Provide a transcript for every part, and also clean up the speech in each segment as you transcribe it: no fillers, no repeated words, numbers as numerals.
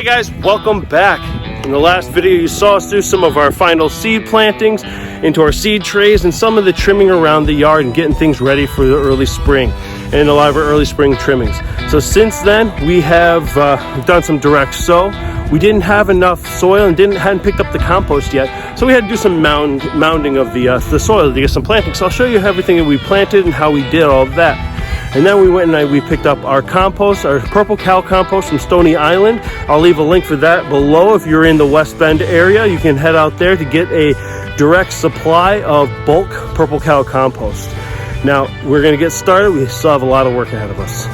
Hey guys, welcome back. In the last video you saw us do some of our final seed plantings into our seed trays and some of the trimming around the yard and getting things ready for the early spring and a lot of our early spring trimmings. So since then we have done some direct sow. We didn't have enough soil and hadn't picked up the compost yet, so we had to do some mounding of the soil to get some planting. So I'll show you everything that we planted and how we did all of that. And then we went and we picked up our compost, our Purple Cow Compost from Stoney Island. I'll leave a link for that below. If you're in the West Bend area, you can head out there to get a direct supply of bulk Purple Cow Compost. Now, we're gonna get started. We still have a lot of work ahead of us.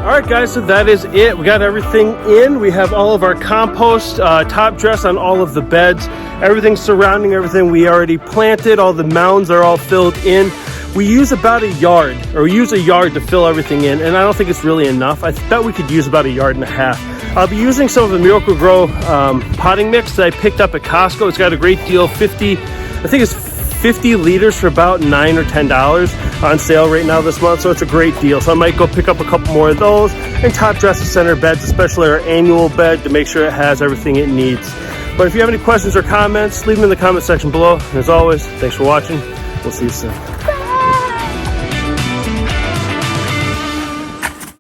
Alright guys, so that is it. We got everything in. We have all of our compost, top dress on all of the beds. Everything surrounding everything we already planted. All the mounds are all filled in. We use about a yard to fill everything in, and I don't think it's really enough. I bet we could use about 1.5 yards. I'll be using some of the Miracle Grow potting mix that I picked up at Costco. It's got a great deal, 50 liters for about $9 or $10 on sale right now this month, so it's a great deal. So I might go pick up a couple more of those and top dress the center beds, especially our annual bed, to make sure it has everything it needs. But if you have any questions or comments, leave them in the comment section below. And as always, thanks for watching. We'll see you soon.